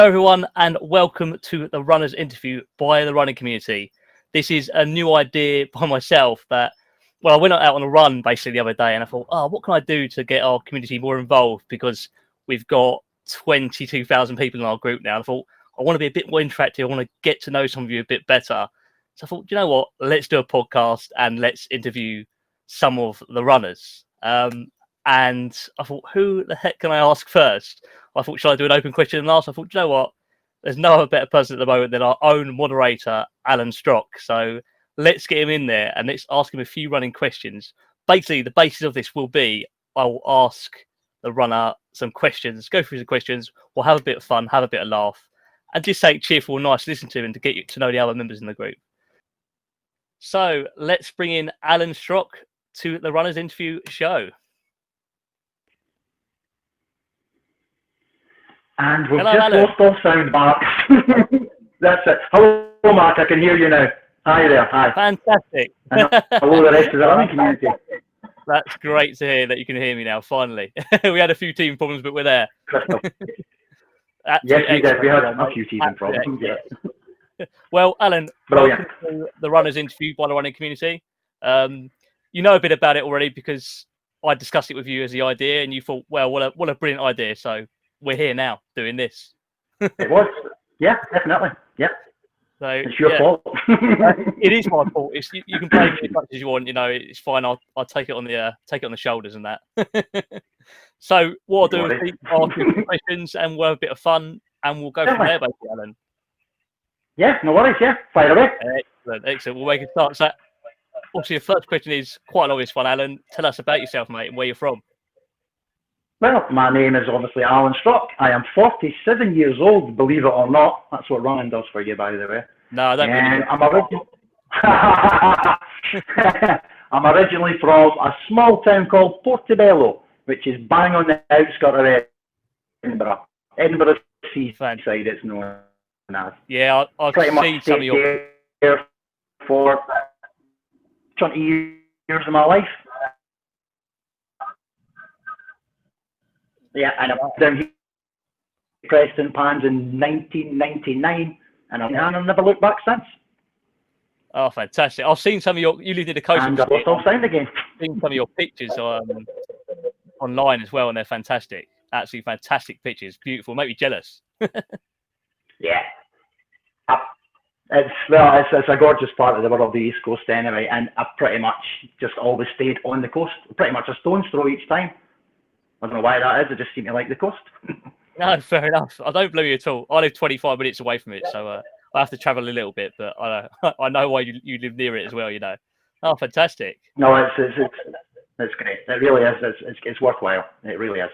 everyone, and welcome to the Runners Interview by the running community. This is a new idea by myself that, I went out on a run basically the other day and I thought, what can I do to get our community more involved? Because we've got 22,000 people in our group now. And I thought, I want to be a bit more interactive. I want to get to know some of you a bit better. So I thought, you know what? Let's do a podcast and let's interview some of the runners. And I thought, who the heck can I ask first? I thought, should I do an open question and ask? I thought, you know what? There's no other better person at the moment than our own moderator, Allan Strock. So let's get him in there and let's ask him a few running questions. Basically, the basis of this will be I will ask the runner some questions, go through the questions. We'll have a bit of fun, have a bit of laugh, and just say cheerful, nice to listen to and to get you to know the other members in the group. So let's bring in Allan Strock to the Runners Interview show. And we've just lost all sound, Mark. That's it. Hello, Mark. I can hear you now. Hi there. Hi. Fantastic. Hello, the rest of the running community. That's great to hear that you can hear me now, finally. We had a few team problems, but we're there. Crystal. Yes, we did. We had a few team problems. Yeah. Well, Allan, welcome to the Runners Interview by the running community. You know a bit about it already because I discussed it with you as the idea, and you thought, well, what a brilliant idea. So we're here now doing this. It was. Yeah, definitely. Yeah. So it's your fault. It is my fault. You can blame me as much as you want. You know, it's fine. I'll take it on the shoulders and that. So what I'll do is ask you some questions and we'll have a bit of fun and we'll go from there, basically, Allan. Yeah, no worries. Yeah, fire away. Excellent. We'll make a start. So, obviously, the first question is quite an obvious one, Allan. Tell us about yourself, mate, and where you're from. Well, my name is obviously Allan Strock. I am 47 years old, believe it or not. That's what running does for you, by the way. No, I don't believe it. I'm originally from a small town called Portobello, which is bang on the outskirts of Edinburgh. Edinburgh seaside, it's known as. Yeah, I've seen some of your... There for 20 years of my life. Yeah, and I'm down here Preston Pans in 1999, and I've never looked back since. Oh, fantastic! I've seen some of your. You lived in the coast. And I've lost all sound again. I've seen some of your pictures online as well, and they're fantastic. Absolutely fantastic pictures. Beautiful. Make me jealous. Yeah. It's a gorgeous part of the world, the East Coast anyway, and I've pretty much just always stayed on the coast, pretty much a stone's throw each time. I don't know why that is, I just seem to like the coast. No, fair enough. I don't blame you at all. I live 25 minutes away from it, so I have to travel a little bit, but I know why you live near it as well, you know. Oh, fantastic. No, it's great. It really is. It's worthwhile. It really is.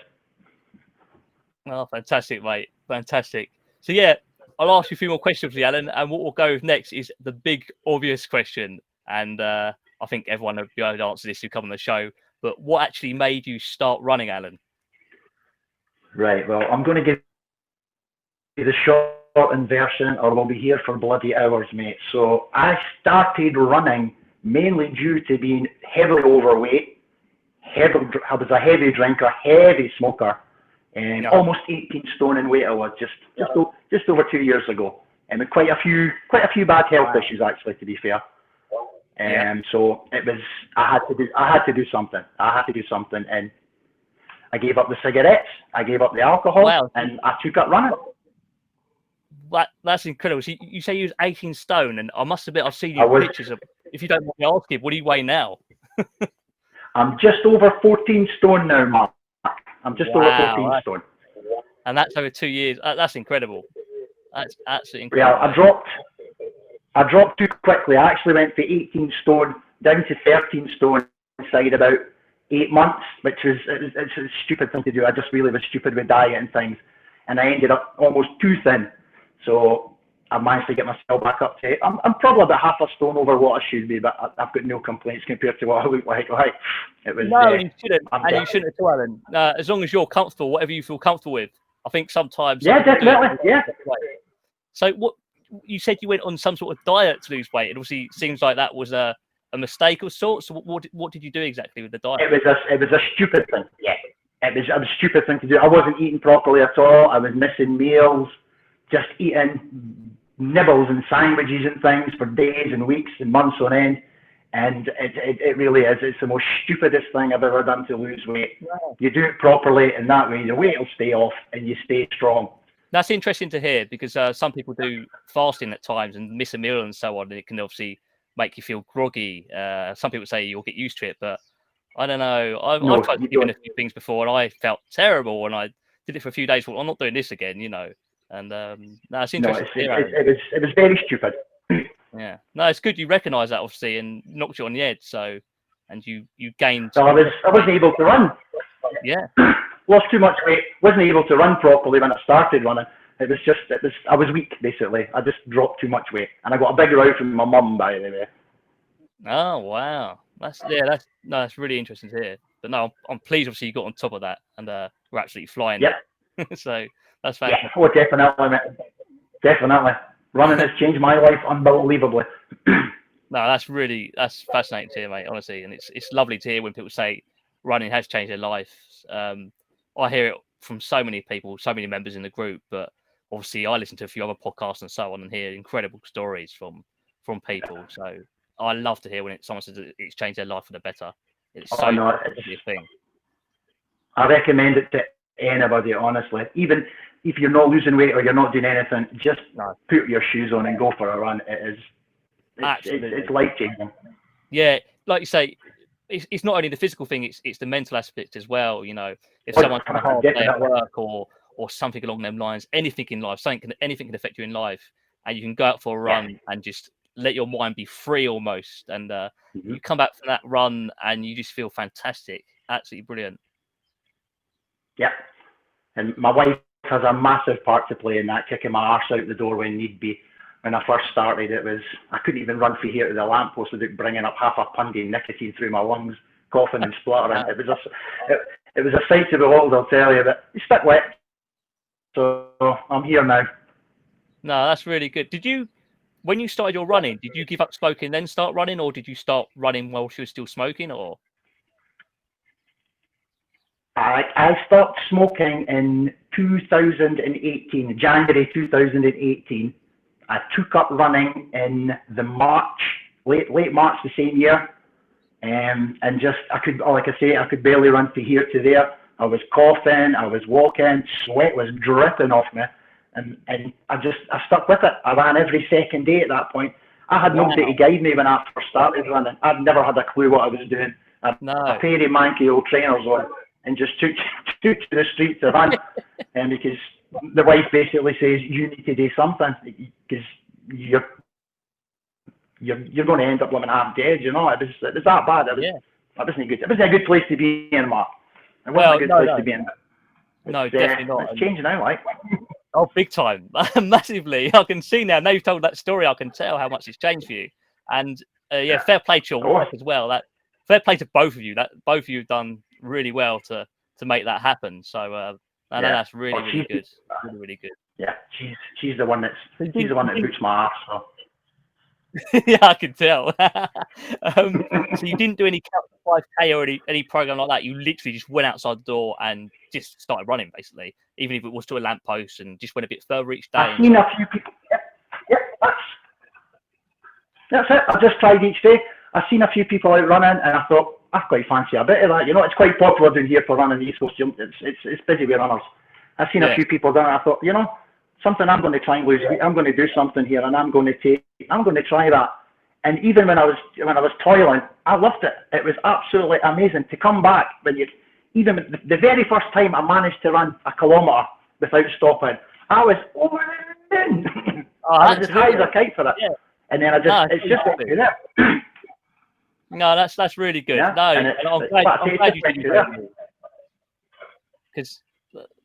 Oh, fantastic, mate. Fantastic. So, yeah, I'll ask you a few more questions, Allan, and what we'll go with next is the big, obvious question. And I think everyone will be able to answer this who come on the show. But what actually made you start running, Allan? Right, well, I'm going to give you the shortened version or we'll be here for bloody hours, mate. So I started running mainly due to being heavily overweight. I was a heavy drinker, heavy smoker, and almost 18 stone in weight I was just over 2 years ago. And with quite a few bad health issues, actually, to be fair. So it was, I had to do something. And I gave up the cigarettes, I gave up the alcohol, and I took up running. That's incredible. So you say you was 18 stone, and I must admit, I've seen your pictures of, if you don't mind me asking, what do you weigh now? I'm just over 14 stone now, Mark. I'm just over 14 stone. And that's over 2 years. That's incredible. That's absolutely incredible. Yeah, I dropped too quickly. I actually went from 18 stone down to 13 stone inside about 8 months, which was it's a stupid thing to do. I just really was stupid with diet and things, and I ended up almost too thin. So I managed to get myself back up to. I'm probably about half a stone over what I should be, but I've got no complaints compared to what I look like. Right? It was. No, you shouldn't. And you shouldn't at all, Allan. As long as you're comfortable, whatever you feel comfortable with. I think sometimes. Yeah, definitely. Yeah. So what? You said you went on some sort of diet to lose weight. It obviously seems like that was a mistake of sorts. So what did you do exactly with the diet? It was a stupid thing. Yeah, it was a stupid thing to do. I wasn't eating properly at all. I was missing meals. just eating nibbles and sandwiches and things for days and weeks and months on end. And it really is. It's the most stupidest thing I've ever done to lose weight. Wow. You do it properly, and that way the weight will stay off and you stay strong. That's interesting to hear, because some people do fasting at times and miss a meal and so on, and it can obviously make you feel groggy. Some people say you'll get used to it, but I don't know. I've tried skipping a few things before, and I felt terrible, and I did it for a few days. Thought, I'm not doing this again, you know. And no, it's interesting. It was very stupid. Yeah, no, it's good you recognise that, obviously, and knocked you on the head. So, and you gained. So I wasn't able to run. Yeah. Lost too much weight. Wasn't able to run properly when I started running. I was weak, basically. I just dropped too much weight, and I got a big row from my mum, by the way. Oh wow, that's really interesting to hear. But no, I'm pleased. Obviously, you got on top of that, and we're absolutely flying. Yep. So that's fantastic. Yeah. Oh, definitely, mate. Definitely. Running has changed my life unbelievably. No, that's fascinating to hear, mate. Honestly, and it's lovely to hear when people say running has changed their life. I hear it from so many people, so many members in the group, but obviously I listen to a few other podcasts and so on, and hear incredible stories from people. So I love to hear when someone says that it's changed their life for the better. It's a thing. I recommend it to anybody, honestly. Even if you're not losing weight or you're not doing anything, just put your shoes on and go for a run. It's life-changing. Yeah, like you say, it's not only the physical thing; it's the mental aspect as well. You know, if someone's had a hard day at work or something along them lines, anything in life, anything can affect you in life, and you can go out for a run and just let your mind be free almost, and you come back from that run and you just feel fantastic, absolutely brilliant. Yeah, and my wife has a massive part to play in that, kicking my arse out the door when need be. When I first started, I couldn't even run from here to the lamppost without bringing up half a pund of nicotine through my lungs, coughing and spluttering. It was a sight to behold, I'll tell you, but you stuck with it. So I'm here now. No, that's really good. When you started your running, did you give up smoking then start running, or did you start running while she was still smoking, or? I stopped smoking in 2018, January 2018. I took up running in late March the same year, and just I could barely run from here to there. I was coughing, I was walking, sweat was dripping off me, and I stuck with it. I ran every second day at that point. I had nobody to guide me when I first started running. I'd never had a clue what I was doing. I had a pair of manky old trainers on and just took to the street to run, and because the wife basically says you need to do something because you're going to end up living half dead. You know, it was that bad. It wasn't good. It wasn't a good place to be in, Mark. It wasn't a good place to be in. No, definitely not. It's changing now, like. Oh, big time, massively. I can see now. Now you've told that story, I can tell how much it's changed for you. And fair play to your wife as well. Fair play to both of you. Both of you have done really well to make that happen. So that's really good. Really, really good. Yeah, she's the one that boots my ass. So. Yeah, I can tell. So you didn't do any 5K or any program like that. You literally just went outside the door and just started running, basically, even if it was to a lamppost, and just went a bit further each day. I've seen a few people. Yep, that's it. I just tried each day. I've seen a few people out running, and I thought I quite fancy a bit of that. You know, it's quite popular down here for running the East Coast. It's busy with runners. I've seen a few people down, and I thought, you know, something I'm going to try and lose weight. I'm going to do something here, and I'm going to try that. And even when I was toiling, I loved it. It was absolutely amazing to come back even the very first time I managed to run a kilometre without stopping, I was over the moon. I was as high as a kite for it. Yeah. And then it's just what you do. No, that's really good. Yeah? No, I'm glad you did it. Because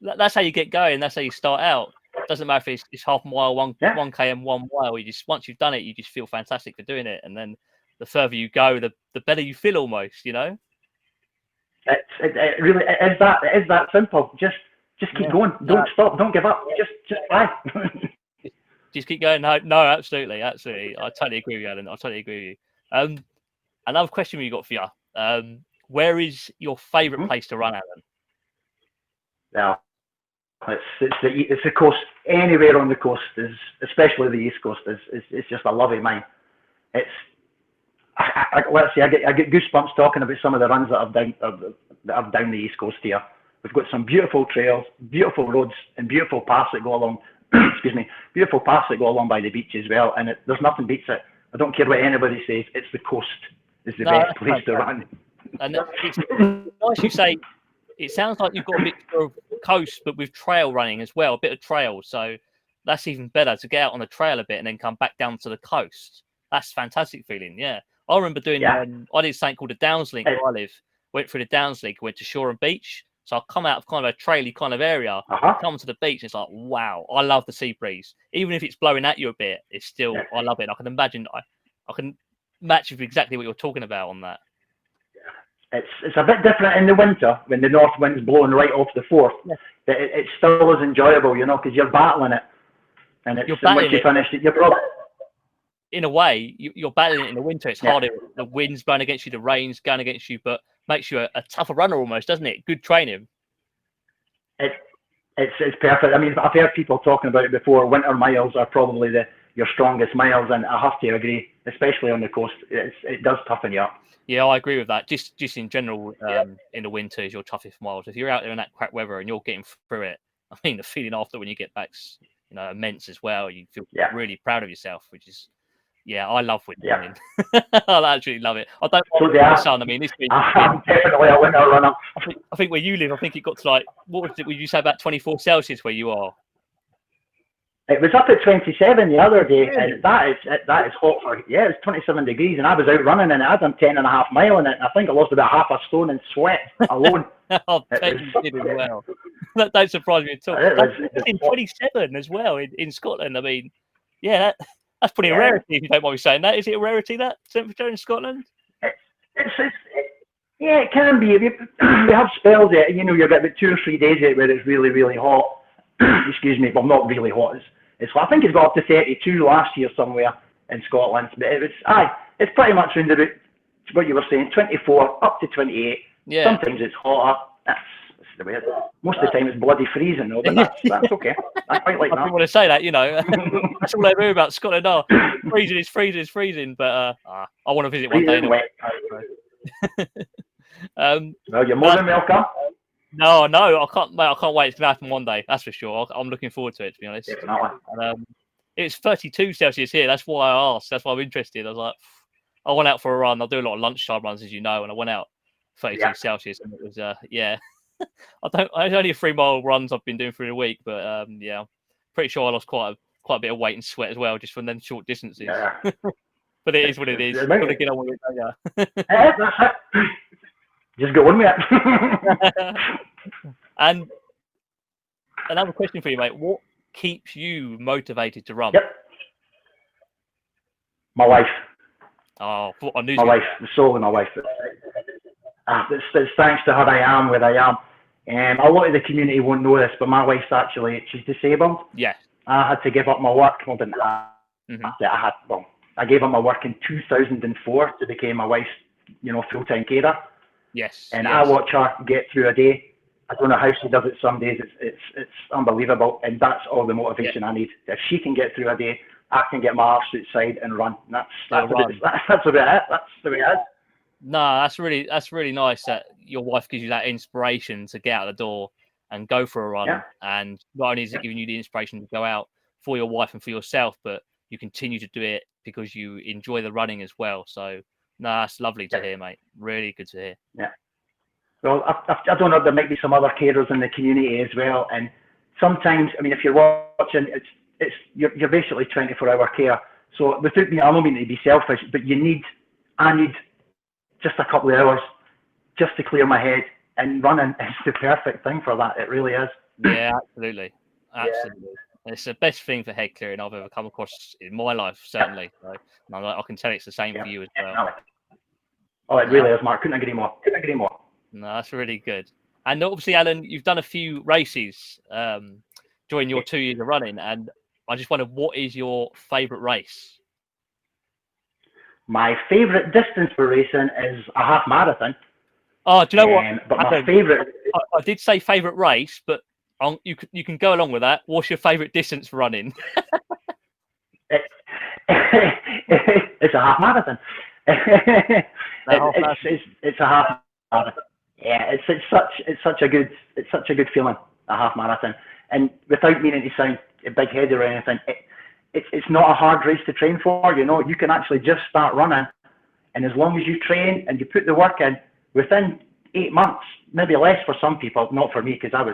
that's how you get going. That's how you start out. It doesn't matter if it's half a mile, 1 km, 1 mile. Once you've done it, you just feel fantastic for doing it. And then the further you go, the better you feel almost, you know? It really is that simple. Just keep going. Don't stop. Don't give up. Just try. Just keep going. No, absolutely. I totally agree with you, Alan. I totally agree with you. Another question we got for you. Where is your favourite place to run, Alan? Yeah. It's the coast. Anywhere on the coast is, especially the East Coast, is just a love of mine. It's let's say I get goosebumps talking about some of the runs that I've down the East Coast here. We've got some beautiful trails, beautiful roads, and beautiful paths that go along. Excuse me, beautiful paths that go along by the beach as well. And there's nothing beats it. I don't care what anybody says. It's the coast is the best place to run. And it's nice you say. It sounds like you've got a bit of coast, but with trail running as well, a bit of trail. So that's even better to get out on the trail a bit and then come back down to the coast. That's a fantastic feeling. Yeah. I remember doing, I did something called the Downs Link where I live. Went through the Downs Link, went to Shore and Beach. So I come out of kind of a traily kind of area, come to the beach, and it's like, wow, I love the sea breeze. Even if it's blowing at you a bit, it's still, I love it. I can imagine, I can match with exactly what you're talking about on that. It's a bit different in the winter when the north wind's blowing right off the Forth. But it still is enjoyable, because you're battling it. And once you finish it, you're probably... In a way, you're battling it in the winter. It's harder. The wind's blowing against you, the rain's going against you, but makes you a tougher runner almost, doesn't it? Good training. It's perfect. I mean, I've heard people talking about it before. Winter miles are probably your strongest miles, and I have to agree, especially on the coast. It does toughen you up. Yeah, I agree with that. Just in general, in the winter is your toughest miles. If you're out there in that crap weather and you're getting through it, I mean, the feeling after when you get back's immense as well. You feel really proud of yourself, which is, I love winter running. I actually love it. I don't want the sun. I mean, this week, I'm definitely a winter runner. I think where you live, I think it got to like, what was it? Would you say about 24 Celsius where you are? It was up at 27 the other day, and that is hot for, it's 27 degrees, and I was out running, and I had done 10.5 miles in it, and I think I lost about half a stone in sweat alone. I bet you did as well. That don't surprise me at all. That's in 27 as well in Scotland. I mean, that's pretty a rarity, if you don't mind me saying that. Is it a rarity, that temperature in Scotland? It can be. We have spells there, you get about 2 or 3 days where it's really, really hot. Excuse me, well, not really hot. I think it's got up to 32 last year somewhere in Scotland. But it's pretty much around about what you were saying, 24 up to 28. Yeah. Sometimes it's hotter. That's the way it is. Most of the time it's bloody freezing though, but that's okay. I quite like that. I didn't want to say that, That's all I hear about Scotland. Oh, freezing is freezing. But I want to visit one day. Well, you're more than welcome. No, I can't. Mate, I can't wait. It's gonna happen one day. That's for sure. I'm looking forward to it. To be honest, it's 32 Celsius here. That's why I asked. That's why I'm interested. I was like, I went out for a run. I do a lot of lunchtime runs, as you know, and I went out 32 Celsius, and it was It's only 3-mile runs I've been doing through the week, but I'm pretty sure I lost quite a bit of weight and sweat as well, just from them short distances. Yeah. But it is what it is. You've got to get on with it, don't you? Just go on with it. And another question for you, mate. What keeps you motivated to run? My wife. Oh, I knew my wife. Solely my wife. It's thanks to her I am where I am. A lot of the community won't know this, but my wife's she's disabled. Yeah. I had to give up my work. Well, didn't I? I gave up my work in 2004 to become my wife's, full-time carer. Yes. And I watch her get through a day. I don't know how she does it some days. It's unbelievable. And that's all the motivation I need. If she can get through a day, I can get my arse outside and run. That's about it. That's the way it is. No, that's really nice that your wife gives you that inspiration to get out the door and go for a run. Yeah. And not only is it giving you the inspiration to go out for your wife and for yourself, but you continue to do it because you enjoy the running as well. So, no, that's lovely to hear, mate. Really good to hear. Yeah. Well, I don't know. There might be some other carers in the community as well. And sometimes, I mean, if you're watching, you're basically 24-hour care. So without me, I don't mean to be selfish, but I need just a couple of hours just to clear my head, and running is the perfect thing for that. It really is. Yeah, absolutely. Absolutely. Yeah. It's the best thing for head clearing I've ever come across in my life, certainly. So, I can tell it's the same for you as well. Oh, it really is, Mark. Couldn't agree more. No, that's really good. And obviously, Alan, you've done a few races during your 2 years of running, and I just wondered, what is your favourite race? My favourite distance for racing is a half marathon. Oh, do you know what? But my favourite... I did say favourite race, but you can go along with that. What's your favourite distance for running? It's a half marathon. It's a half marathon. Yeah, it's such a good feeling, a half marathon. And without meaning to sound big-headed or anything, it's not a hard race to train for. You know, you can actually just start running, and as long as you train and you put the work in, within 8 months, maybe less for some people, not for me because I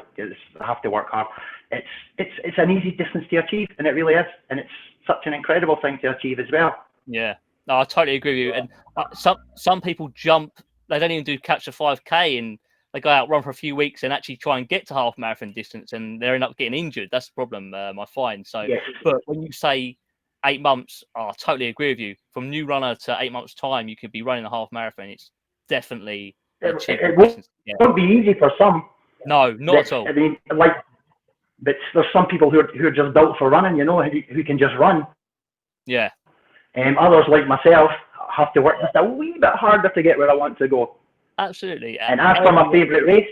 have to work hard. It's an easy distance to achieve, and it really is, and it's such an incredible thing to achieve as well. Yeah, no, I totally agree with you. And some people jump; they don't even catch the 5K, and they go out, run for a few weeks, and actually try and get to half marathon distance, and they end up getting injured. That's the problem, I find. So, yes. But when you say 8 months, I totally agree with you. From new runner to 8 months' time, you could be running a half marathon. It's definitely it won't be easy for some. No, not at all. I mean, but there's some people who are just built for running, you know, who can just run. Yeah. Others like myself have to work just a wee bit harder to get where I want to go. Absolutely. And as for my favourite race,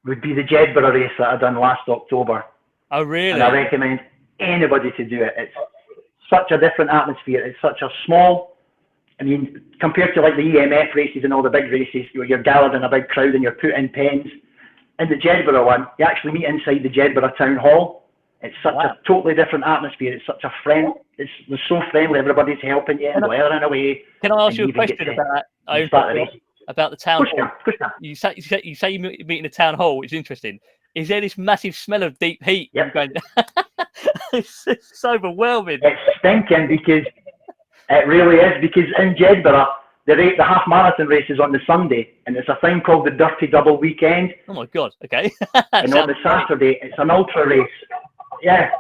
would be the Jedburgh race that I done last October. Oh, really? And I recommend anybody to do it. It's such a different atmosphere. It's such a small, I mean, compared to like the EMF races and all the big races where you're gathered in a big crowd and you're put in pens. In the Jedburgh one, you actually meet inside the Jedburgh town hall. It's such a totally different atmosphere. It's such a they're so friendly. Everybody's helping you and blaring away. Can I ask you a question about the town hall? You say you meet in the town hall, which is interesting. Is there this massive smell of deep heat? Yep. It's so overwhelming. It's stinking because it really is. Because in Jedburgh, the half marathon race is on the Sunday, and it's a thing called the Dirty Double Weekend. Oh my God! Okay. And on the Saturday, it's an ultra race. Yeah,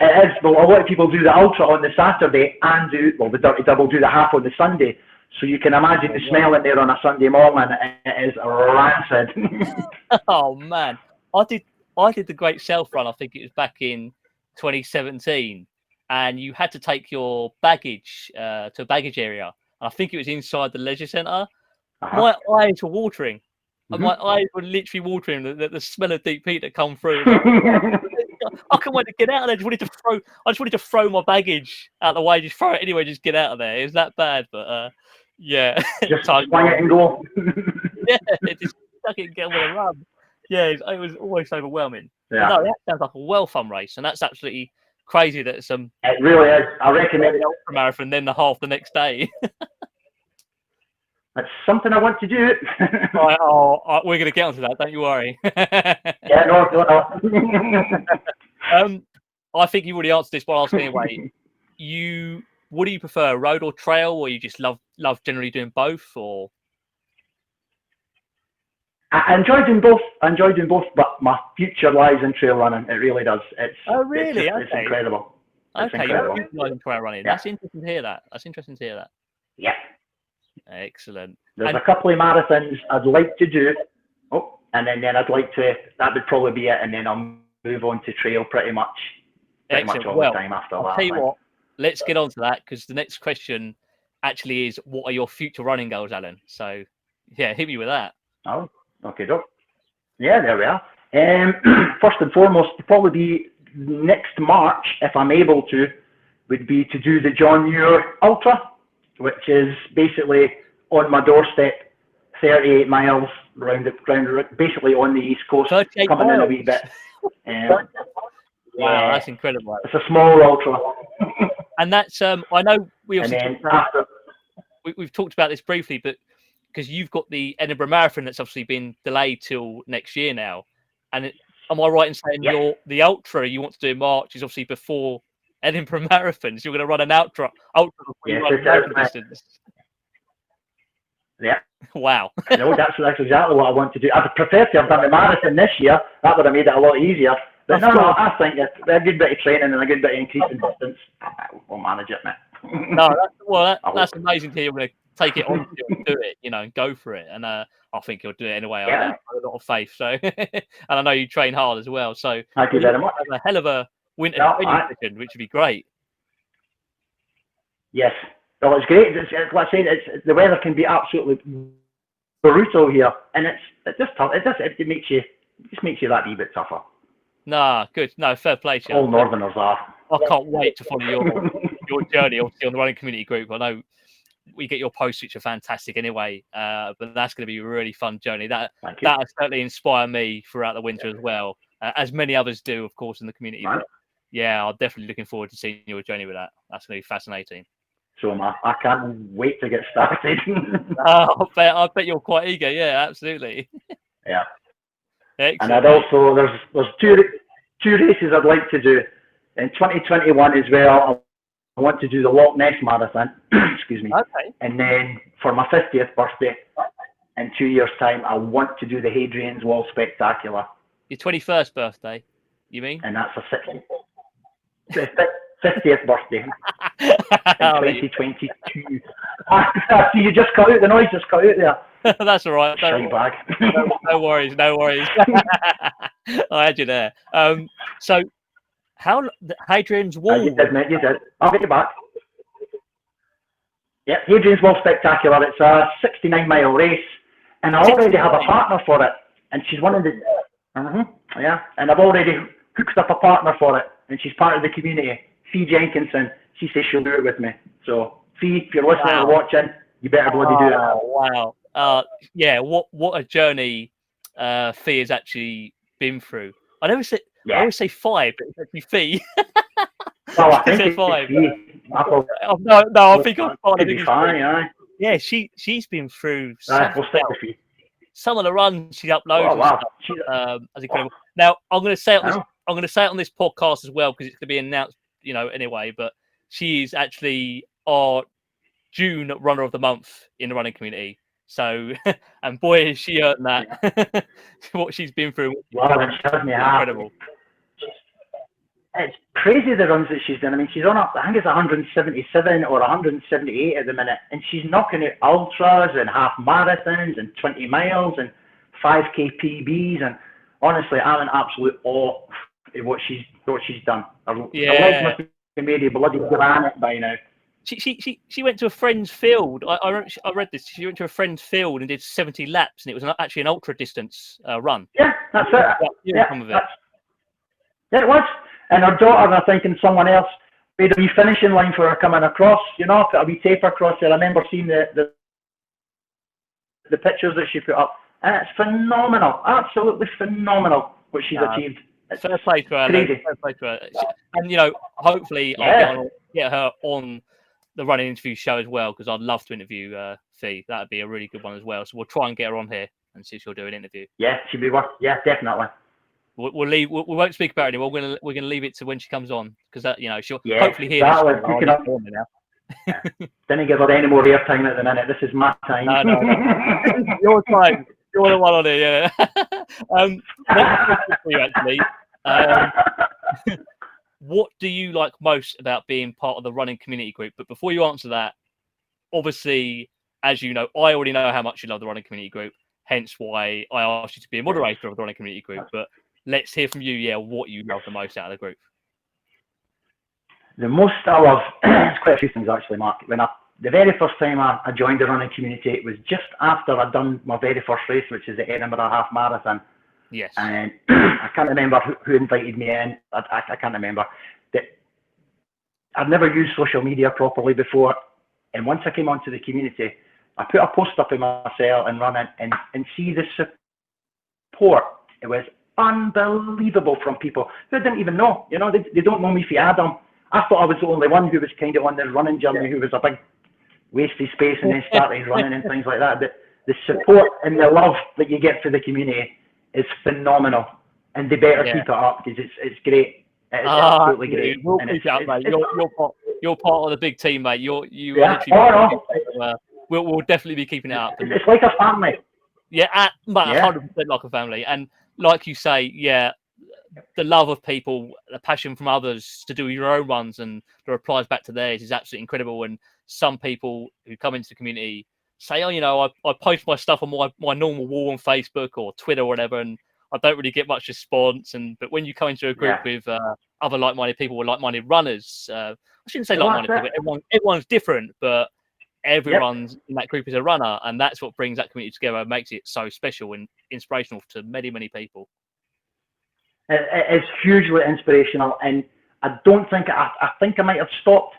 it is. Well, a lot of people do the ultra on the Saturday and the Dirty Double, do the half on the Sunday. So you can imagine the smell in there on a Sunday morning. It is rancid. Oh man, I did the Great Self Run. I think it was back in 2017, and you had to take your baggage to a baggage area. And I think it was inside the leisure centre. My eyes were watering. Mm-hmm. My eyes were literally watering. The smell of deep heat that come through. I couldn't wait to get out of there. I just wanted to throw my baggage out the way. Just throw it anyway. Just get out of there. It was that bad, but yeah. Just swing it and go. Yeah, just stuck it and get on with a run. Yeah, it was almost overwhelming. Yeah. No, that sounds like a well-fun race, and that's absolutely crazy that It really is. I recommend the ultra marathon, then the half the next day. That's something I want to do. Right, we're going to get onto that. Don't you worry. Yeah, no. I think you already answered this by asking anyway. What do you prefer, road or trail, or you just love generally doing both, or? I enjoy doing both. But my future lies in trail running. It really does. It's incredible. It's incredible. You're trail running. Yeah. That's interesting to hear that. Yeah. Excellent. There's a couple of marathons I'd like to do. And then I'd like to. That would probably be it, and then I'll move on to trail pretty much all the time after that. I'll tell you what. Let's get on to that, because the next question actually is, what are your future running goals, Alan? So, yeah, hit me with that. Oh, okay, Doc. Yeah, there we are. First and foremost, probably be next March, if I'm able to, would be to do the John Muir Ultra, which is basically on my doorstep, 38 miles round basically on the East Coast, coming in a wee bit. Wow, that's incredible. It's a small ultra. And that's, I know we've talked about this briefly, but because you've got the Edinburgh Marathon that's obviously been delayed till next year now. And am I right in saying the ultra you want to do in March is obviously before Edinburgh Marathon? So you're going to run an ultra before you run a marathon distance? Yeah. Wow. No, that's exactly what I want to do. I'd prefer to have done the marathon this year. That would have made it a lot easier. But no, I think a good bit of training and a good bit of increasing distance, we'll manage it, mate. No, that's amazing to hear. You're going to take it on and do it, and go for it. And I think you'll do it anyway. I have a lot of faith. So, and I know you train hard as well. So, thank you very much. Have a hell of a winter training session, which would be great. Yes. Well, it's great. Like I said, the weather can be absolutely brutal here, and it makes you that wee bit tougher. Nah, good. No, fair play to you. All Northerners are. I can't wait to follow your journey, obviously, on the running community group. I know we get your posts, which are fantastic anyway, but that's going to be a really fun journey. That has certainly inspired me throughout the winter as well, as many others do, of course, in the community. Right. But yeah, I'm definitely looking forward to seeing your journey with that. That's going to be fascinating. So I can't wait to get started. I bet you're quite eager. Yeah, absolutely. Yeah. Excellent. And I'd also there's two races I'd like to do in 2021 as well. I want to do the Loch Ness Marathon. Excuse me. Okay. And then for my 50th birthday in 2 years' time, I want to do the Hadrian's Wall Spectacular. Your 21st birthday, you mean? And that's a 50th birthday in 2022. See, you just cut out the noise. Just cut out there. That's all right. Bag. No worries. No worries. I had you there. So, how Hadrian's Wall? You did. I'll get you back. Yeah, Hadrian's Wall Spectacular. It's a 69-mile race, and I already have a partner for it, and she's one of the. Yeah, and I've already hooked up a partner for it, and she's part of the community. Fee Jenkinson. She says she'll do it with me. So, Fee, if you're listening or watching, you better bloody do it. Wow. Yeah. What a journey Fee has actually been through. I always say 5, but it's actually Fee. Oh, I think it's 5. Fee. No, I think I'm fine. Yeah. Yeah, she's been through We'll stick with Fee. Some of the runs she uploads. Oh, wow. As incredible. Now I'm going to say it on this podcast as well, because it's going to be announced, anyway. But she is actually our June runner of the month in the running community. So, and boy, has she earned that. What she's been through. Wow, incredible. It's crazy the runs that she's done. I mean, she's on I think it's 177 or 178 at the minute, and she's knocking out ultras and half marathons and 20 miles and 5K PBs. And honestly, I'm in absolute awe of what she's done. Her legs must be made of bloody granite by now. She went to a friend's field. I read this. She went to a friend's field and did 70 laps, and it was actually an ultra distance run. Yeah, that's it. Yeah, it was. And her daughter, and I think, and someone else made a wee finishing line for her coming across. Put a wee tape across there. I remember seeing the pictures that she put up, and it's phenomenal, absolutely phenomenal what she's achieved. Fair play to her. Fair play to her. And hopefully I'll get her on the running interview show as well, because I'd love to interview Fee. That'd be a really good one as well. So we'll try and get her on here and see if she'll do an interview. Yeah, she'd be worth. Yeah, definitely. We'll leave. We won't speak about it anymore. We're gonna leave it to when she comes on, because she'll hopefully hear this. Didn't give her any more airtime at the minute. This is my time. No. Your time. You're the one on it. Yeah. Next for you, actually. What do you like most about being part of the running community group? But before you answer that, obviously, as you know, I already know how much you love the running community group. Hence why I asked you to be a moderator of the running community group. But let's hear from you. Yeah, what you love the most out of the group. The most I love, it's quite a few things actually, Mark. The very first time I joined the running community, it was just after I'd done my very first race, which is the Edinburgh Half Marathon. Yes. And I can't remember who invited me in. I can't remember. I'd never used social media properly before. And once I came onto the community, I put a post up in my cell and run and see the support. It was unbelievable from people who I didn't even know. They don't know me for Adam. I thought I was the only one who was kind of on the running journey, who was a big wasted space and then started running and things like that. But the support and the love that you get for the community is phenomenal, and they better keep it up, because it's great. It's absolutely great. We'll keep it up, mate. You're part of the big team, mate. We'll definitely be keeping it up. It's like a family. Yeah, 100% like a family. And like you say, the love of people, the passion from others to do your own runs and the replies back to theirs is absolutely incredible. And some people who come into the community say, I post my stuff on my normal wall on Facebook or Twitter or whatever, and I don't really get much response. But when you come into a group with other like-minded people or like-minded runners, I shouldn't say like-minded people. Everyone's different, but everyone's in that group is a runner, and that's what brings that community together and makes it so special and inspirational to many, many people. It's hugely inspirational, and I don't think I think I might have stopped.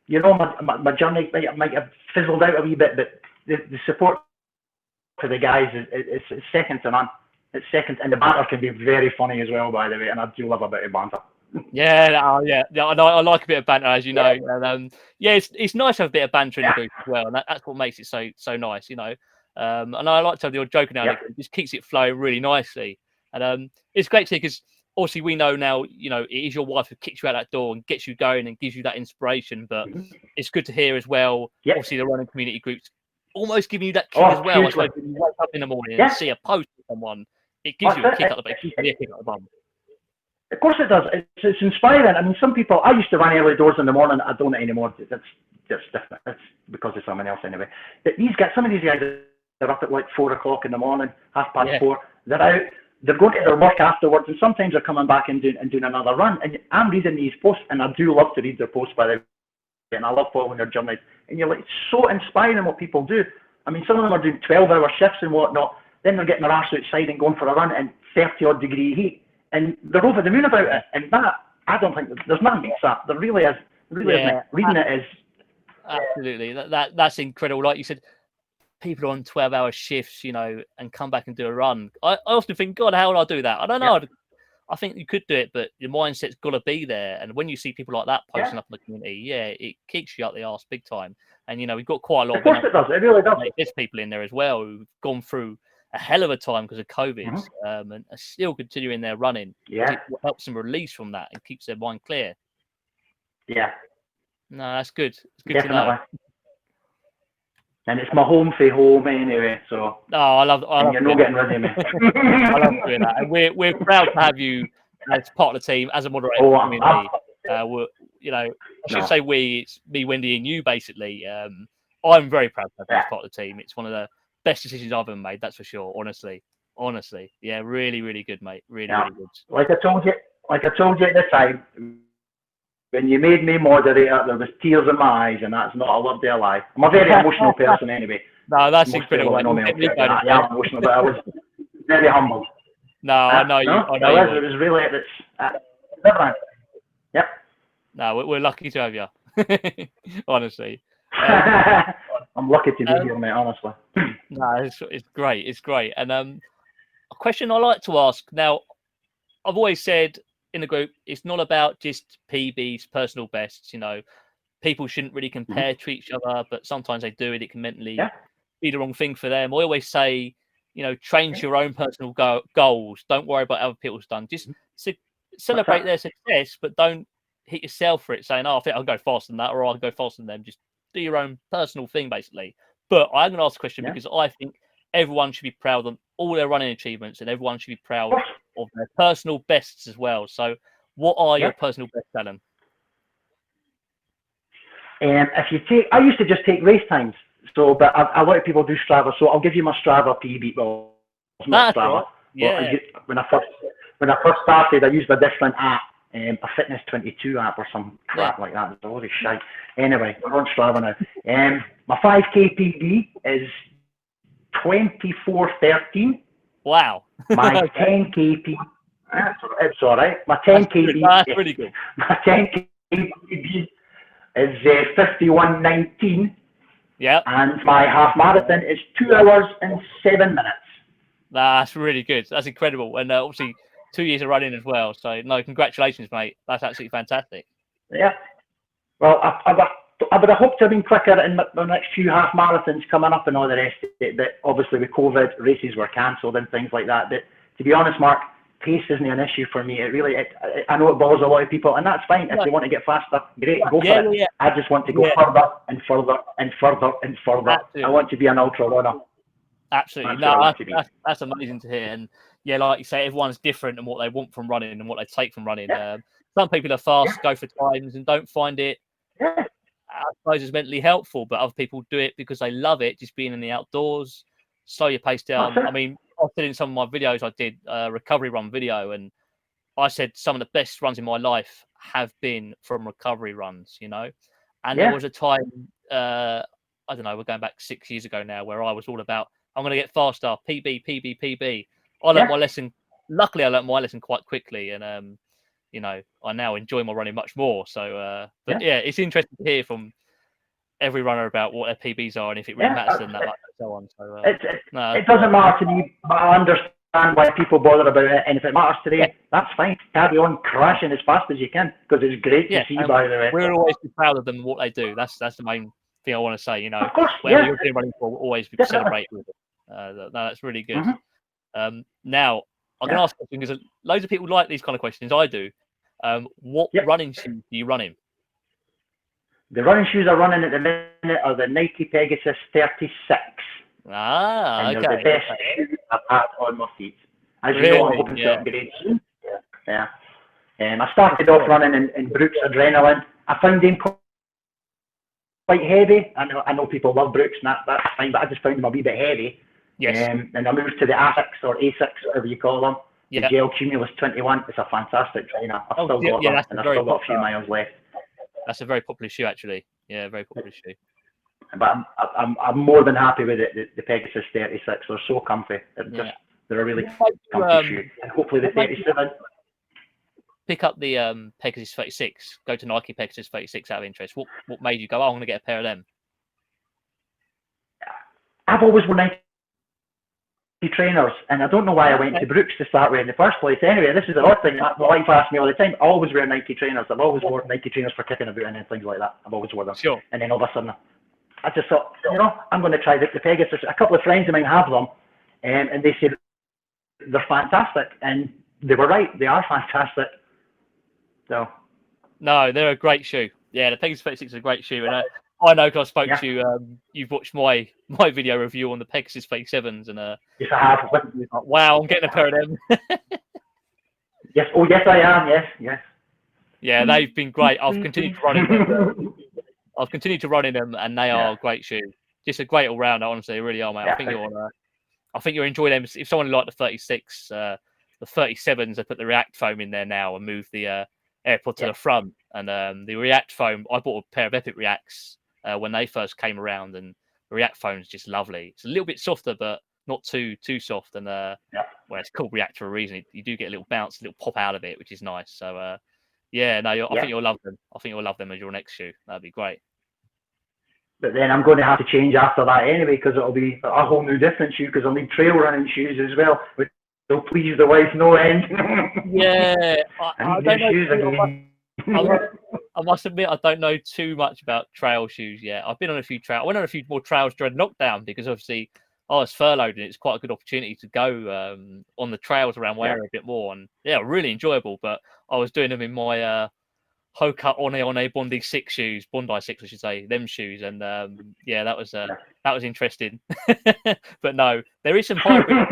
You know, my journey might have fizzled out a wee bit, but the support for the guys is second to none. It's second, and the banter can be very funny as well, by the way, and I do love a bit of banter. Yeah, I like a bit of banter, as you know. And it's nice to have a bit of banter in the group as well, and that's what makes it so nice, you know. And I like to have the odd joke now. It just keeps it flowing really nicely, and it's great to see because obviously we know now, you know, it is your wife who kicks you out that door and gets you going and gives you that inspiration. But it's good to hear as well. Obviously, the running community groups almost giving you that kick as well. I suppose when you wake up in the morning and see a post of someone, it gives you a kick up the bum. Of course it does. It's inspiring. I mean, some people, I used to run early doors in the morning. I don't anymore. That's different. That's because of someone else anyway. But some of these guys are up at like 4 o'clock in the morning, 4:30. They're out. They're going to their work afterwards, and sometimes they're coming back and doing another run. And I'm reading these posts, and I do love to read their posts, by the way. And I love following their journeys. And you're like, it's so inspiring what people do. I mean, some of them are doing 12-hour shifts and whatnot. Then they're getting their arse outside and going for a run in 30-odd degree heat. And they're over the moon about it. And that, I don't think, there's nothing beats that. There really is. Really isn't it? Reading it is. Absolutely. That's incredible. Like you said, people on 12-hour shifts, you know, and come back and do a run. I often think, God, how would I do that? I don't know. I think you could do it, but your mindset's got to be there. And when you see people like that posting up in the community, it kicks you up the arse big time. And, you know, we've got quite a lot of course it does. It really does. There's people in there as well who've gone through a hell of a time because of COVID and are still continuing their running. It helps them release from that and keeps their mind clear. Yeah. No, that's good. It's good to know. And it's my home for home anyway, so. Oh, I love you're not getting rid of me. I love doing that. And we're proud to have you as part of the team, as a moderator of the community. You know, I should say we, it's me, Wendy, and you basically. I'm very proud to have you as part of the team. It's one of the best decisions I've ever made, that's for sure. Honestly. Yeah, really, really good, mate. Really good. Like I told you at the time, when you made me moderator, there was tears in my eyes, and that's not a word to a lie. I'm a very emotional person anyway. No, that's incredible. I am emotional, but I was very humble. No, I know you. I know it was really, different. Yep. No, we're lucky to have you. Honestly. I'm lucky to be here, mate, honestly. No, it's great. It's great. And a question I like to ask now, I've always said in the group, it's not about just PBs, personal bests. You know, people shouldn't really compare to each other, but sometimes they do it. It can mentally be the wrong thing for them. I always say, you know, train to your own personal goals. Don't worry about other people's done. Just celebrate their success, but don't hit yourself for it, saying, "Oh, I think I'll go faster than that," or "I'll go faster than them." Just do your own personal thing, basically. But I'm going to ask a question because I think everyone should be proud of all their running achievements, and everyone should be proud of their personal bests as well. So, what are your personal bests, Allan? If you take, I used to just take race times. So, but a lot of people do Strava. So I'll give you my Strava PB. Well, it's not Strava. Right. Yeah. When I first started, I used a different app, a Fitness 22 app or some crap like that. It's always shite. Anyway, we're on Strava now. My 5K PB is 24:13. Wow. My 10K PB. It's all right. My 10K PB. That's really good. My 10K PB is 51:19. Yeah. And my half marathon is 2 hours and 7 minutes. That's really good. That's incredible. And obviously 2 years of running as well. So no, congratulations, mate. That's absolutely fantastic. Yeah. Well, I would have hoped to have been quicker in the next few half marathons coming up and all the rest of it. But obviously with COVID, races were cancelled and things like that. But to be honest, Mark, pace isn't an issue for me. I know it bothers a lot of people, and that's fine. If they want to get faster, great, go for it. Yeah. I just want to go further and further and further and further. Absolutely. I want to be an ultra runner. Absolutely. That's amazing to hear. And yeah, like you say, everyone's different in what they want from running and what they take from running. Some people are fast, go for times, and don't find it, I suppose, it's mentally helpful. But other people do it because they love it, just being in the outdoors, slow your pace down. I mean, I said in some of my videos, I did a recovery run video, and I said some of the best runs in my life have been from recovery runs, you know. And there was a time I don't know, we're going back 6 years ago now, where I was all about, I'm going to get faster, PB, PB, PB. I learned my lesson. Luckily, I learned my lesson quite quickly, and you know, I now enjoy my running much more. So, but yeah, it's interesting to hear from every runner about what their PBs are and if it really matters to them that much and so on. So, it doesn't matter to me, but I understand why people bother about it. And if it matters to them, that's fine. Carry on crashing as fast as you can, because it's great to see, by the way. We'll always be proud of them and what they do. That's the main thing I want to say. You know, of course, whatever you're doing running for, we'll always be celebrated with it. No, that's really good. Now, I'm going to ask a question because loads of people like these kind of questions. I do. What running shoes do you run in? The running shoes I'm running at the minute are the Nike Pegasus 36. And they're the best shoes I've had on my feet. As you know, I'm hoping to upgrade soon. I started off running in Brooks Adrenaline. I found them quite heavy. I know people love Brooks, and that's fine, but I just found them a wee bit heavy. And I moved to the Asics or A6, whatever you call them. The Gel Cumulus 21. It's a fantastic trainer. I've still got them, and I've still got a few miles left. That's a very popular shoe, actually. Yeah, very popular shoe. But I'm more than happy with it. The Pegasus 36. They're so comfy. They're a really comfy shoe. And hopefully the 37. Pick up the Pegasus 36. Go to Nike Pegasus 36 out of interest. What made you go, I'm going to get a pair of them? I've always worn Nike trainers, and I don't know why I went to Brooks to start with in the first place. Anyway, this is an odd thing. My wife asks me all the time. I always wear Nike trainers. I've always worn Nike trainers for kicking about and things like that. I've always worn them. Sure. And then all of a sudden, I just thought, I'm going to try the Pegasus. A couple of friends of mine have them, and they said they're fantastic, and they were right. They are fantastic. So. No, they're a great shoe. Yeah, the Pegasus 36 is a great shoe, and I know because I spoke to you. You've watched my video review on the Pegasus 37s, and yes, I have. Wow, I'm getting a pair of them. Yes, I am. Yes. Yeah, they've been great. I've continued to run in them. And they are great shoes. Just a great all rounder. Honestly, they really are, mate. I think you'll enjoy them. If someone liked the 36, the 37s, they put the React foam in there now and moved the AirPod to the front. And the React foam, I bought a pair of Epic Reacts when they first came around, and the React foam is just lovely. It's a little bit softer, but not too soft. And well, it's called React for a reason. You do get a little bounce, a little pop out of it, which is nice. So I think you'll love them. I think you'll love them as your next shoe. That'd be great. But then I'm going to have to change after that anyway, because it'll be a whole new different shoe, because I'll need trail running shoes as well, which will please the wife no end. I don't know. Shoes again. I must admit, I don't know too much about trail shoes yet. I've been on a few trails. I went on a few more trails during lockdown because obviously I was furloughed, and it's quite a good opportunity to go on the trails around Ware a bit more. And really enjoyable. But I was doing them in my Hoka One Bondi 6 shoes, Bondi 6, I should say, them shoes. And that was interesting. But no, there is some hybrid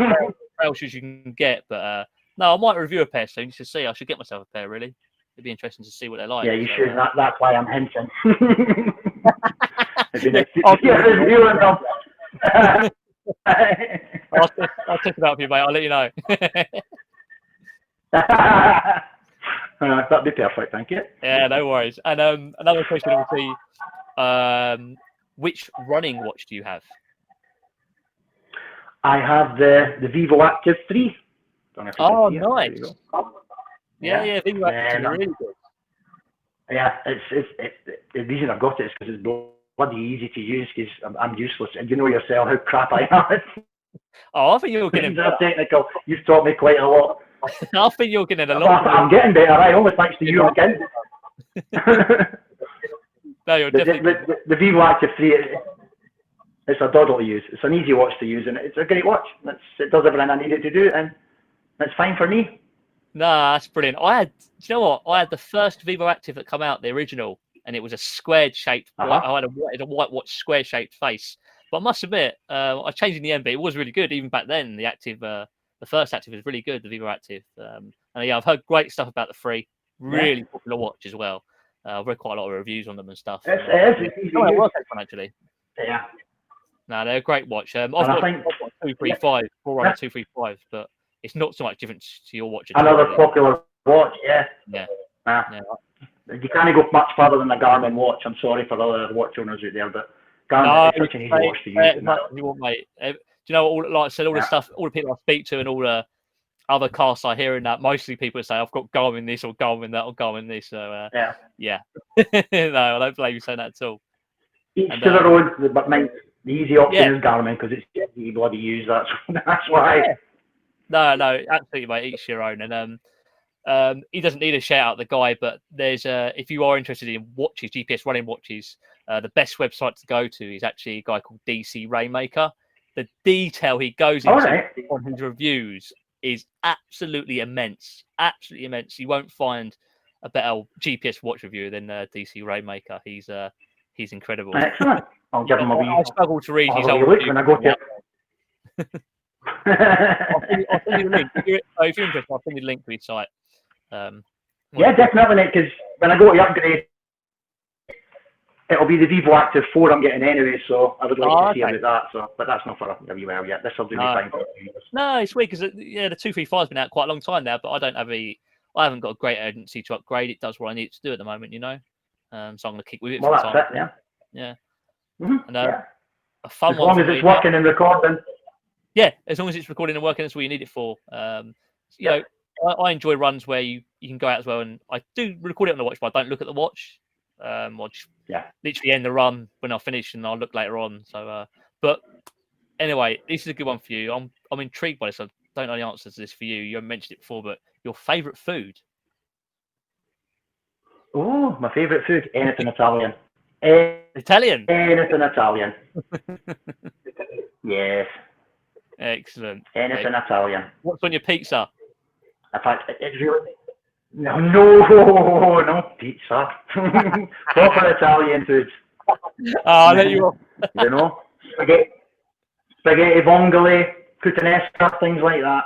trail shoes you can get. But no, I might review a pair soon just to see. I should get myself a pair, really. It'd be interesting to see what they're like. Yeah, you should. That's why I'm hinting. Reviewing them. I'll check it out for you, mate. I'll let you know. That'd be perfect, thank you. Yeah, no worries. And another question would be, which running watch do you have? I have the Vivo Active 3. Oh, nice. Yeah, Vivo Active 3 really good. Yeah, the reason I've got it is because it's bloody easy to use, because I'm useless, and you know yourself how crap I am. I think you're getting better. Technical. You've taught me quite a lot. I think you're getting a lot. I'm getting better. Almost thanks to you again. No, you're definitely. The Vivo Active 3, it's a doddle to use. It's an easy watch to use, and it's a great watch. It does everything I need it to do, and it's fine for me. Nah, that's brilliant. Do you know what? I had the first Vivo Active that come out, the original, and it was a squared shaped. I had a white watch, square shaped face. But I must admit, I changed in the end, but it was really good even back then. The Active, the first Active was really good, the Vivo Active. And I've heard great stuff about the 3. Really popular watch as well. I've read quite a lot of reviews on them and stuff. It's one actually. Yeah. No, they're a great watch. I've got 235, Forerunner 235, but it's not so much different to your watch. Another popular watch, Yeah. You can't go much further than a Garmin watch. I'm sorry for other watch owners out there, but Granted, it's such an easy watch to use. As much as you want, mate. Do you know what? Like I said, all the stuff, all the people I speak to, and all the other casts I hear in that, mostly people say, "I've got Garmin this or Garmin that or Garmin this." So yeah. No, I don't blame you saying that at all. Each to their own, but mine, the easy option is Garmin because it's easy bloody use. That's why. Yeah. No, absolutely, mate. Each your own, and he doesn't need a shout out, the guy, but there's if you are interested in watches, GPS running watches, the best website to go to is actually a guy called DC Rainmaker. The detail he goes into on his reviews is absolutely immense. Absolutely immense. You won't find a better GPS watch reviewer than DC Rainmaker. He's incredible. Excellent. I'll give him a wee. I struggle to read his old reviews when I go to. I'll send you the link. If you're interested, I'll send you the link to his site. Yeah, definitely, because when I go to upgrade, it'll be the Vivo Active 4 I'm getting anyway, so I would like to see about that. So, but that's not for a wee while yet. This will do me fine for a few years. No, it's weird because the 235's been out quite a long time now, but I haven't got a great urgency to upgrade. It does what I need it to do at the moment, you know. So I'm going to keep with it. Well, that's it, yeah. Yeah. Mm-hmm. And a fun as long as it's working and recording. Yeah, as long as it's recording and working, that's what you need it for. You know, I enjoy runs where you can go out as well, and I do record it on the watch, but I don't look at the watch. I'll just literally end the run when I finish, and I'll look later on. So, but anyway, this is a good one for you. I'm intrigued by this. I don't know the answer to this for you. You haven't mentioned it before, but your favourite food? Oh, my favourite food? Anything Italian. Italian? Anything Italian. Yes. Excellent. Anything Italian. What's on your pizza? In fact, it's really... No pizza. Proper Italian food. I'll let you off. You know? Spaghetti vongole, puttanesca, things like that.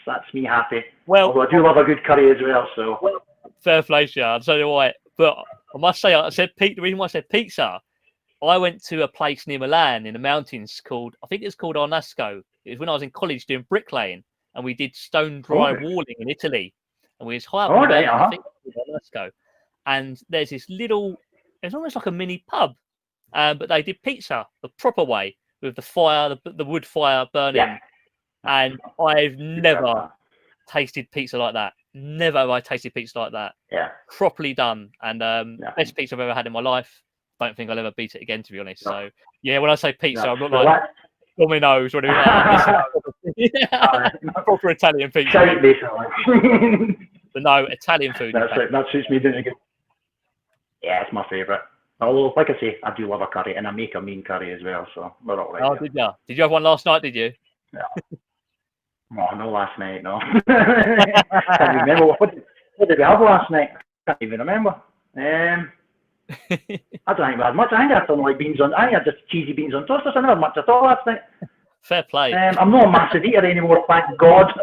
That's me happy. Well, although I do love a good curry as well, so... Fair play to you, I'll tell you why. But I must say, the reason why I said pizza, I went to a place near Milan in the mountains I think it's called Arnasco. It was when I was in college doing bricklaying, and we did stone dry walling in Italy. And we was high up in the mountains, I think it was Arnasco. And there's this it's almost like a mini pub, but they did pizza the proper way, with the fire, the wood fire burning. Yeah. And I've never tasted pizza like that. Never have I tasted pizza like that. Yeah. Properly done. And best pizza I've ever had in my life. Don't think I'll ever beat it again, to be honest. No. So, yeah, when I say pizza, I'm not like Domino's or anything like that. Proper Italian pizza. But no, Italian food. That suits me doing it. Yeah, it's my favourite. Although, like I say, I do love a curry, and I make a mean curry as well, so we're all right. Oh, did you? Did you have one last night, did you? Yeah. No, last night, no. Can't remember. What did we have last night? Can't even remember. I don't think we had much. I think I had some beans on. I had just cheesy beans on toast. I never had much at all last night. Fair play. I'm not a massive eater anymore, thank God.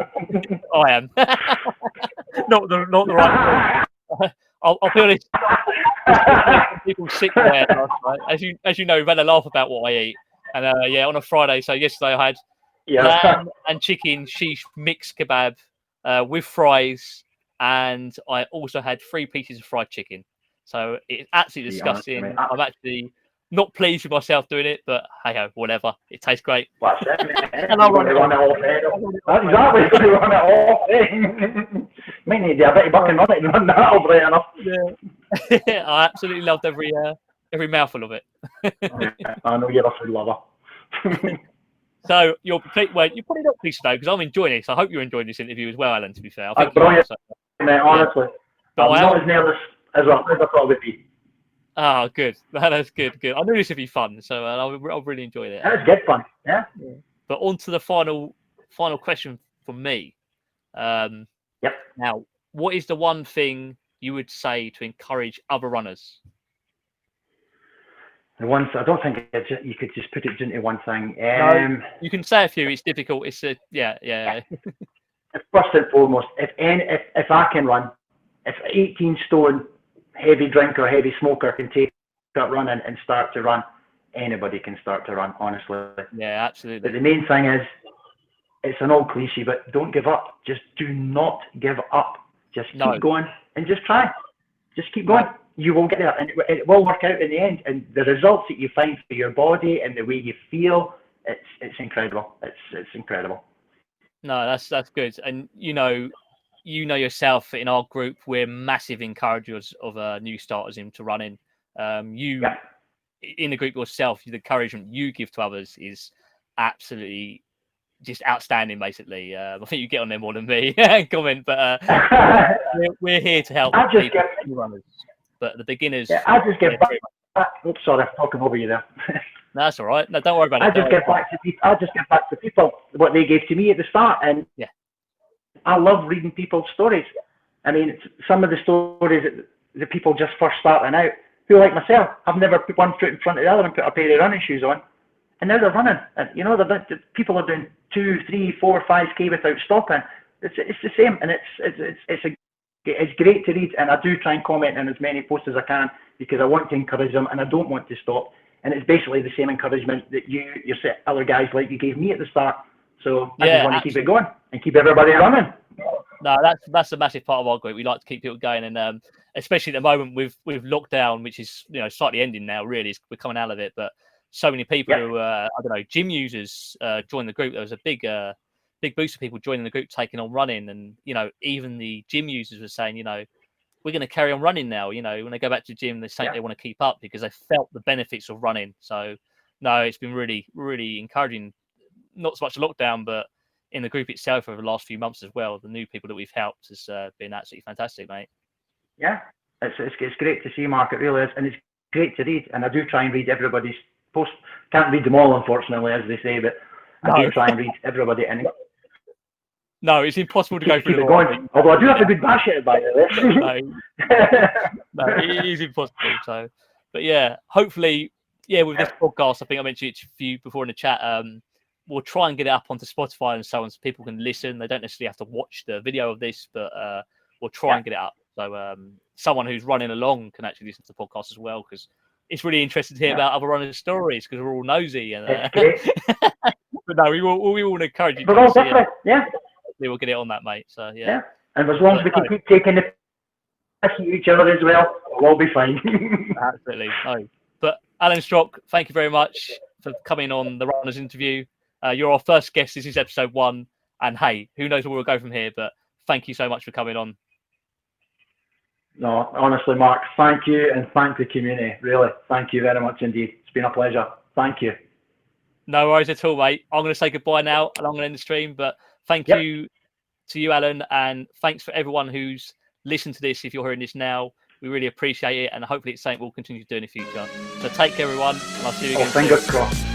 I am. not the right one. I'll be honest. People sick there last night. As you know, we've had a laugh about what I eat. And on a Friday, so yesterday I had lamb and chicken sheesh mixed kebab with fries, and I also had 3 pieces of fried chicken. So it's absolutely disgusting. I'm actually not pleased with myself doing it, but hey-ho, whatever. It tastes great. Well, and I'll run it off. That's exactly what you run it off. Might need a bit of buck and run it and run that up right enough. Yeah. I absolutely loved every mouthful of it. I know you're a food lover. So you're probably not pleased today because I'm enjoying it. So I hope you're enjoying this interview as well, Alan. To be fair, I think brilliant, mate, honestly. But I'm not as nervous as I thought I would be. Oh, good. That's good. I knew this would be fun, so I've really enjoyed it. It's good fun, yeah. But on to the final question from me. Yep. Now, what is the one thing you would say to encourage other runners? The ones I don't think you could just put it into one thing. No, you can say a few. It's difficult. It's yeah. First and foremost, if I can run, if 18 stone heavy drinker, heavy smoker can take up running and start to run, anybody can start to run, honestly. Yeah, absolutely. But the main thing is, it's an old cliche, but don't give up. Just do not give up. Just keep going and just try. Just keep going. you will get there, and it will work out in the end. And the results that you find for your body and the way you feel, it's incredible. It's incredible. No, that's good. And you know yourself, in our group, we're massive encouragers of new starters into running. You in the group yourself, the encouragement you give to others is absolutely just outstanding. Basically, I think you get on there more than me. Comment, but we're here to help people, runners, but the beginners. Yeah, I just get back. Oops, sorry, I'm talking over you there. No, that's all right. No, don't worry about it. I just get back to people what they gave to me at the start, and yeah, I love reading people's stories. I mean, some of the stories that people just first starting out, who like myself, have never put one foot in front of the other and put a pair of running shoes on, and now they're running. And you know, people are doing 2, 3, 4, 5K without stopping. It's the same, and it's great to read, and I do try and comment on as many posts as I can because I want to encourage them, and I don't want to stop. And it's basically the same encouragement that you other guys like you gave me at the start. So I just want to keep it going and keep everybody running. No, that's a massive part of our group. We like to keep people going, and especially at the moment with lockdown, which is slightly ending now. Really, we're coming out of it, but so many people who I don't know, gym users joined the group. There was a big boost of people joining the group, taking on running, and even the gym users were saying, we're going to carry on running now. When they go back to the gym, they say they want to keep up because they felt the benefits of running. So no, it's been really, really encouraging. Not so much a lockdown, but in the group itself over the last few months as well. The new people that we've helped has been absolutely fantastic, mate. Yeah, it's great to see, Mark. It really is, and it's great to read. And I do try and read everybody's posts. Can't read them all, unfortunately, as they say, but I do try and read everybody. And no, it's impossible to go through them all. Although I do have a good bash at it, by the way. No, it is impossible. So, but yeah, hopefully, with this podcast, I think I mentioned it to you before in the chat. We'll try and get it up onto Spotify and so on, so people can listen. They don't necessarily have to watch the video of this, but we'll try and get it up. So someone who's running along can actually listen to the podcast as well, because it's really interesting to hear about other runners' stories, because we're all nosy. And but no, we will encourage you. We're all different, We'll get it on that, mate. So yeah. And as long as we can keep taking the piss at each other as well, we'll all be fine. Absolutely. No. But Allan Strock, thank you very much for coming on the Runners Interview. You're our first guest. This is episode 1. And hey, who knows where we'll go from here, but thank you so much for coming on. No, honestly, Mark, thank you, and thank the community. Really, thank you very much indeed. It's been a pleasure. Thank you. No worries at all, mate. I'm going to say goodbye now, and I'm going to end the stream, but thank you to you, Allan, and thanks for everyone who's listened to this. If you're hearing this now, we really appreciate it, and hopefully it's something we'll continue to do in the future. So take care, everyone, and I'll see you again soon. Fingers crossed.